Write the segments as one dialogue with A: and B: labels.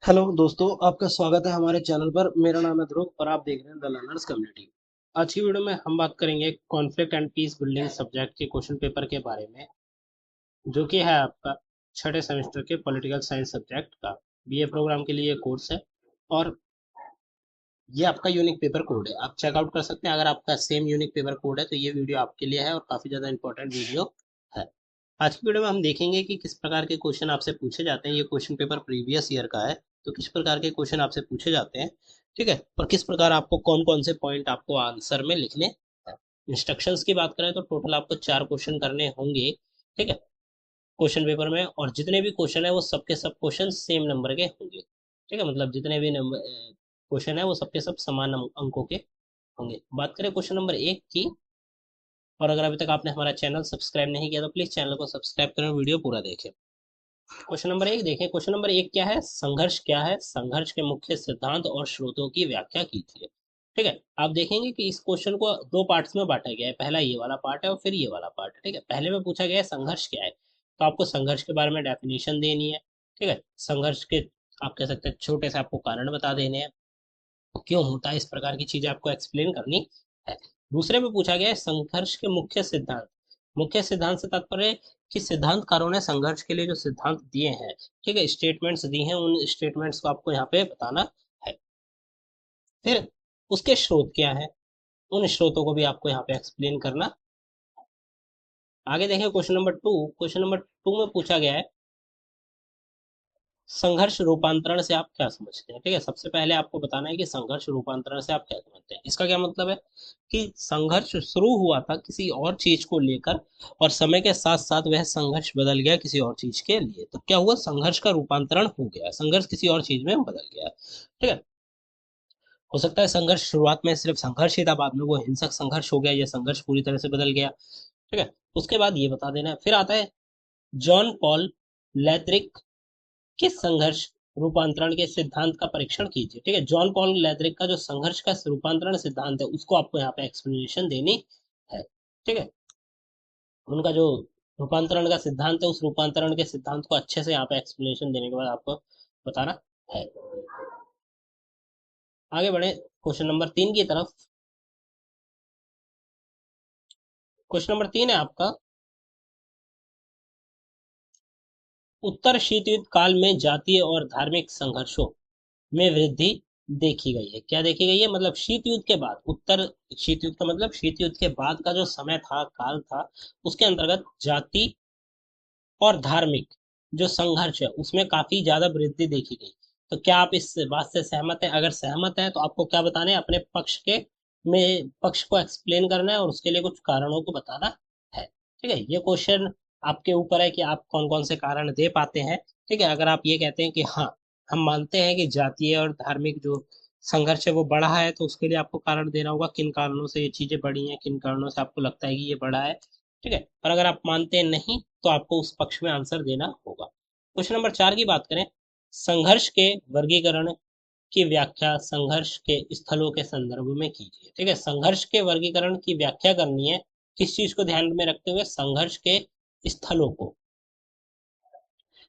A: Hello दोस्तों, आपका स्वागत है हमारे चैनल पर। मेरा नाम है ध्रुव और आप देख रहे हैं द लर्नर्स कम्युनिटी। आज की वीडियो में हम बात करेंगे conflict and peace building subject के क्वेश्चन पेपर के बारे में, जो कि है आपका छठे सेमेस्टर के पॉलिटिकल साइंस सब्जेक्ट का बीए प्रोग्राम के लिए कोर्स है। और ये आपका यूनिक पेपर कोड है, आप चेकआउट कर सकते हैं। अगर आपका सेम यूनिक पेपर कोड है तो ये वीडियो आपके लिए है और काफ़ी ज़्यादा इंपॉर्टेंट वीडियो है। आज की वीडियो में हम देखेंगे कि किस प्रकार के क्वेश्चन आपसे पूछे जाते हैं। ये क्वेश्चन पेपर प्रीवियस ईयर का है, तो किस प्रकार के क्वेश्चन आपसे पूछे जाते हैं, ठीक है, और किस प्रकार आपको कौन कौन से पॉइंट आपको आंसर में लिखने हैं। इंस्ट्रक्शंस की बात करें तो टोटल आपको 4 क्वेश्चन करने होंगे, ठीक है, क्वेश्चन पेपर में। और जितने भी क्वेश्चन है वो सबके सब क्वेश्चन सेम नंबर के होंगे, ठीक है, मतलब जितने भी नंबर क्वेश्चन है वो सबके सब समान अंकों के होंगे। बात करें क्वेश्चन नंबर 1 की, और अगर अभी तक आपने हमारा चैनल सब्सक्राइब नहीं किया तो प्लीज चैनल को सब्सक्राइब करें, वीडियो पूरा देखें। क्वेश्चन नंबर 1 देखें। क्वेश्चन नंबर 1 क्या है? संघर्ष क्या है? संघर्ष के मुख्य सिद्धांत और स्रोतों की व्याख्या कीजिए। ठीक है, आप देखेंगे कि इस क्वेश्चन को दो पार्ट्स में बांटा गया है। पहला ये वाला पार्ट है और फिर ये वाला पार्ट है, ठीक है। पहले में पूछा गया है संघर्ष क्या है, तो आपको संघर्ष के बारे में डेफिनेशन देनी है, ठीक है। संघर्ष के आप कह सकते हैं छोटे से आपको कारण बता देने हैं, क्यों होता है, इस प्रकार की चीजें आपको एक्सप्लेन करनी है। दूसरे में पूछा गया है संघर्ष के मुख्य सिद्धांत। मुख्य सिद्धांत से तात्पर्य है कि सिद्धांतकारों ने संघर्ष के लिए जो सिद्धांत दिए हैं, ठीक है, स्टेटमेंट्स दिए हैं, उन स्टेटमेंट्स को आपको यहाँ पे बताना है। फिर उसके स्रोत क्या है, उन स्रोतों को भी आपको यहाँ पे एक्सप्लेन करना। आगे देखें क्वेश्चन नंबर 2। क्वेश्चन नंबर 2 में पूछा गया है संघर्ष रूपांतरण से आप क्या समझते हैं। ठीक है, सबसे पहले आपको बताना है कि संघर्ष रूपांतरण से आप क्या समझते हैं। इसका क्या मतलब है कि संघर्ष शुरू हुआ था किसी और चीज को लेकर, और समय के साथ साथ वह संघर्ष बदल गया किसी और चीज के लिए, तो क्या हुआ, संघर्ष का रूपांतरण हो गया, संघर्ष किसी और चीज में बदल गया, ठीक है। हो सकता है संघर्ष शुरुआत में सिर्फ संघर्ष ही था, बाद में वो हिंसक संघर्ष हो गया, या संघर्ष पूरी तरह से बदल गया, ठीक है। उसके बाद ये बता देना है। फिर आता है जॉन पॉल लैथरिक किस संघर्ष रूपांतरण के सिद्धांत का परीक्षण कीजिए। ठीक है, जॉन पॉल लैथरिक का जो संघर्ष का रूपांतरण सिद्धांत है उसको आपको यहाँ पे एक्सप्लेनेशन देनी है, ठीक है। उनका जो रूपांतरण का सिद्धांत है उस रूपांतरण के सिद्धांत को अच्छे से यहाँ पे एक्सप्लेनेशन देने के बाद आपको बताना है। आगे बढ़े क्वेश्चन नंबर 3 की तरफ। क्वेश्चन नंबर 3 है आपका, उत्तर शीत युद्ध काल में जातीय और धार्मिक संघर्षों में वृद्धि देखी गई है। क्या देखी गई है, मतलब शीत युद्ध के बाद, उत्तर शीत युद्ध का मतलब शीत युद्ध के बाद का जो समय था, काल था, उसके अंतर्गत जाति और धार्मिक जो संघर्ष है उसमें काफी ज्यादा वृद्धि देखी गई। तो क्या आप इस बात से सहमत हैं? अगर सहमत हैं तो आपको क्या बताना है, अपने पक्ष के में पक्ष को एक्सप्लेन करना है और उसके लिए कुछ कारणों को बताना है, ठीक है। ये क्वेश्चन आपके ऊपर है कि आप कौन कौन से कारण दे पाते हैं, ठीक है। अगर आप ये कहते हैं कि हाँ, हम मानते हैं कि जातीय और धार्मिक जो संघर्ष है वो बढ़ा है, तो उसके लिए आपको कारण देना होगा, किन कारणों से ये चीजें बढ़ी हैं, किन कारणों से आपको लगता है कि ये बढ़ा है, ठीक है। और अगर आप मानते हैं नहीं तो आपको उस पक्ष में आंसर देना होगा। क्वेश्चन नंबर 4 की बात करें, संघर्ष के वर्गीकरण की व्याख्या संघर्ष के स्थलों के संदर्भ में कीजिए। ठीक है, संघर्ष के वर्गीकरण की व्याख्या करनी है, किस चीज को ध्यान में रखते हुए, संघर्ष के स्थलों को।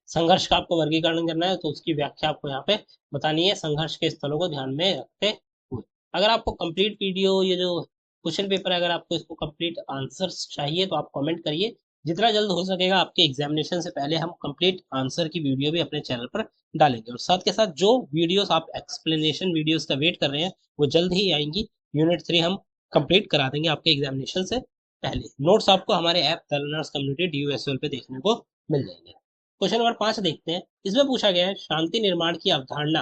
A: संघर्ष का आपको वर्गीकरण करना है तो उसकी व्याख्या आपको यहाँ पे बतानी है, संघर्ष के स्थलों को ध्यान में रखते हुए। अगर आपको कंप्लीट वीडियो, ये जो क्वेश्चन पेपर है, अगर आपको इसको कंप्लीट आंसर्स चाहिए तो आप कमेंट करिए। जितना जल्द हो सकेगा आपके एग्जामिनेशन से पहले हम कंप्लीट आंसर की वीडियो भी अपने चैनल पर डालेंगे, और साथ के साथ जो वीडियोस आप एक्सप्लेनेशन वीडियोस का वेट कर रहे हैं वो जल्द ही आएंगी। यूनिट 3 हम कंप्लीट करा देंगे आपके एग्जामिनेशन से पहले। नोट्स आपको हमारे app the learners community DUSL पे देखने को मिल जाएंगे। क्वेश्चन नंबर 5 देखते हैं। इसमें पूछा गया है शांति निर्माण की अवधारणा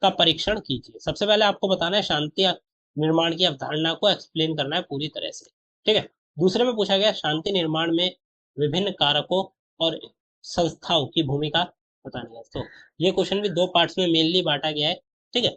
A: का परीक्षण कीजिए। सबसे पहले आपको बताना है शांति निर्माण की अवधारणा को एक्सप्लेन करना है पूरी तरह से, ठीक है। दूसरे में पूछा गया शांति निर्माण में विभिन्न कारकों और संस्थाओं की भूमिका बतानी है। तो ये क्वेश्चन भी दो पार्ट्स में मेनली बांटा गया है, ठीक है।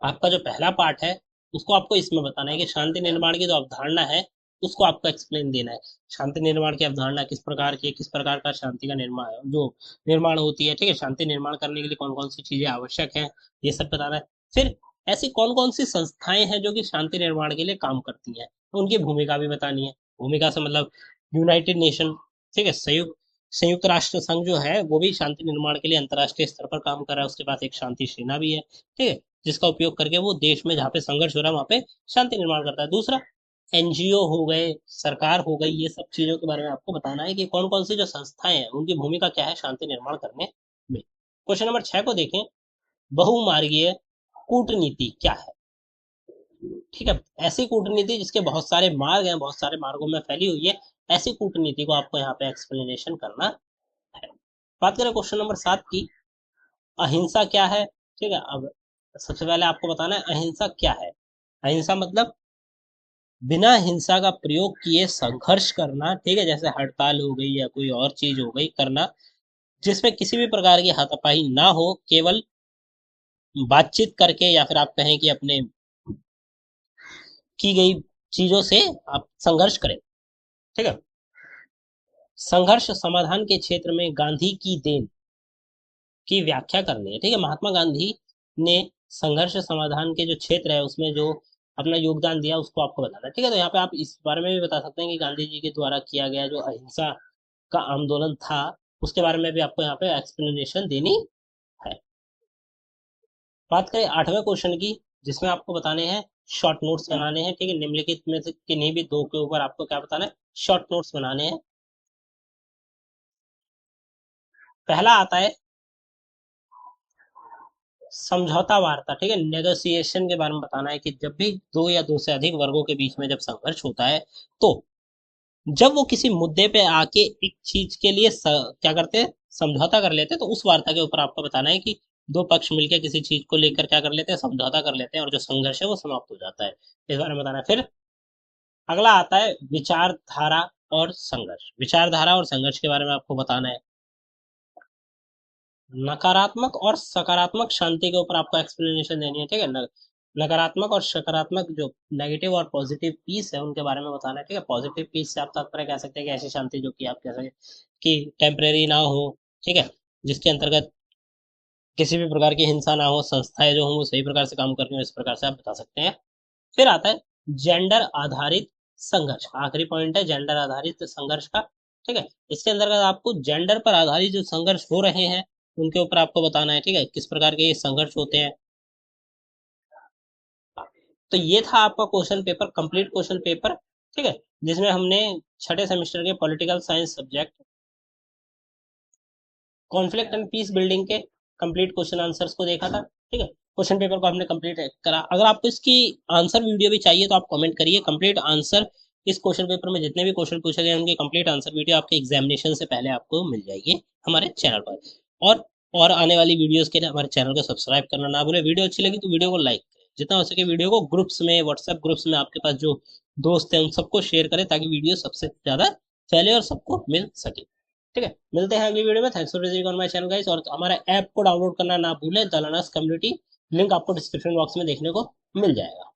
A: आपका जो पहला पार्ट है उसको आपको इसमें बताना है कि शांति निर्माण की जो अवधारणा है उसको आपको एक्सप्लेन देना है। शांति निर्माण की अवधारणा किस प्रकार की, किस प्रकार का शांति का निर्माण जो निर्माण होती है, ठीक है, शांति निर्माण करने के लिए कौन कौन सी चीजें आवश्यक है, ये सब बताना है। फिर ऐसी कौन कौन सी संस्थाएं हैं जो कि शांति निर्माण के लिए काम करती हैं, तो उनकी भूमिका भी बतानी है। भूमिका से मतलब यूनाइटेड नेशन, ठीक है, संयुक्त संयुक्त राष्ट्र संघ जो है वो भी शांति निर्माण के लिए अंतर्राष्ट्रीय स्तर पर काम कर रहा है। उसके पास एक शांति सेना भी है, ठीक है, जिसका उपयोग करके वो देश में जहाँ पे संघर्ष हो रहा है वहाँ पे शांति निर्माण करता है। दूसरा, एनजीओ हो गए, सरकार हो गई, ये सब चीजों के बारे में आपको बताना है कि कौन कौन सी जो संस्थाएं हैं उनकी भूमिका क्या है शांति निर्माण करने में। क्वेश्चन नंबर 6 को देखें, बहुमार्गीय कूटनीति क्या है? ठीक है, ऐसी कूटनीति जिसके बहुत सारे मार्ग हैं, बहुत सारे मार्गों में फैली हुई है, ऐसी कूटनीति को आपको यहाँ पे एक्सप्लेनेशन करना है। बात करें क्वेश्चन नंबर 7 की, अहिंसा क्या है? ठीक है, अब सबसे पहले आपको बताना है अहिंसा क्या है। अहिंसा मतलब बिना हिंसा का प्रयोग किए संघर्ष करना, ठीक है, जैसे हड़ताल हो गई या कोई और चीज हो गई करना, जिसमें किसी भी प्रकार की हाथापाई ना हो, केवल बातचीत करके या फिर आप कहें कि अपने की गई चीजों से आप संघर्ष करें। ठीक है, संघर्ष समाधान के क्षेत्र में गांधी की देन की व्याख्या करनी है। ठीक है, महात्मा गांधी ने संघर्ष समाधान के जो क्षेत्र है उसमें जो अपना योगदान दिया उसको आपको बताना है। ठीक है, तो यहाँ पे आप इस बारे में भी बता सकते हैं कि गांधी जी के द्वारा किया गया जो अहिंसा का आंदोलन था उसके बारे में भी आपको यहाँ पे एक्सप्लेनेशन देनी है। बात करें 8वें क्वेश्चन की, जिसमें आपको बताने हैं शॉर्ट नोट्स बनाने हैं। ठीक है, निम्नलिखित में से किन्हीं भी दो के ऊपर आपको क्या बताना है, शॉर्ट नोट्स बनाने हैं। पहला आता है समझौता वार्ता। ठीक है, नेगोशिएशन के बारे में बताना है कि जब भी दो या दो से अधिक वर्गों के बीच में जब संघर्ष होता है तो जब वो किसी मुद्दे पे आके एक चीज के लिए क्या करते हैं, समझौता कर लेते हैं, तो उस वार्ता के ऊपर आपको बताना है कि दो पक्ष मिलकर किसी चीज को लेकर क्या कर लेते हैं, समझौता कर लेते हैं और जो संघर्ष है वो समाप्त हो जाता है। इस बारे में बताना है। फिर अगला आता है विचारधारा और संघर्ष। विचारधारा और संघर्ष के बारे में आपको बताना है। नकारात्मक और सकारात्मक शांति के ऊपर आपको एक्सप्लेनेशन देनी है। ठीक है, नकारात्मक और सकारात्मक जो नेगेटिव और पॉजिटिव पीस है उनके बारे में बताना है। ठीक है, पॉजिटिव पीस से आप तात्पर्य कह सकते हैं कि ऐसी शांति जो कि आप कह सकते कि टेम्परेरी ना हो, ठीक है, जिसके अंतर्गत किसी भी प्रकार की हिंसा ना हो, संस्थाएं जो हों वो सही प्रकार से काम कर रही हो, इस प्रकार से आप बता सकते हैं। फिर आता है जेंडर आधारित संघर्ष। आखिरी पॉइंट है जेंडर आधारित संघर्ष का। ठीक है, इसके अंतर्गत आपको जेंडर पर आधारित जो संघर्ष हो रहे हैं उनके ऊपर आपको बताना है। ठीक है, किस प्रकार के ये संघर्ष होते हैं। तो ये था आपका question paper, complete question paper. ठीक है, जिसमें हमने छठे सेमेस्टर के political science subject conflict and peace building के कंप्लीट क्वेश्चन आंसर्स को देखा था। ठीक है, क्वेश्चन पेपर को हमने कंप्लीट करा। अगर आपको इसकी आंसर वीडियो भी चाहिए तो आप कमेंट करिए। कंप्लीट आंसर इस क्वेश्चन पेपर में जितने भी क्वेश्चन पूछे गए उनके कंप्लीट आंसर वीडियो आपके एग्जामिनेशन से पहले आपको मिल जाएगी हमारे चैनल पर। और आने वाली वीडियोस के लिए हमारे चैनल को सब्सक्राइब करना ना भूलें। वीडियो अच्छी लगी तो वीडियो को लाइक करें, जितना हो सके वीडियो को ग्रुप्स में, व्हाट्सएप ग्रुप्स में आपके पास जो दोस्त हैं उन सबको शेयर करें ताकि वीडियो सबसे ज्यादा फैले और सबको मिल सके। ठीक है, मिलते हैं अगली वीडियो में। Thanks for visiting on my channel guys, और हमारे ऐप को डाउनलोड करना ना भूलें, द लर्नर्स कम्युनिटी। लिंक आपको डिस्क्रिप्शन बॉक्स में देखने को मिल जाएगा।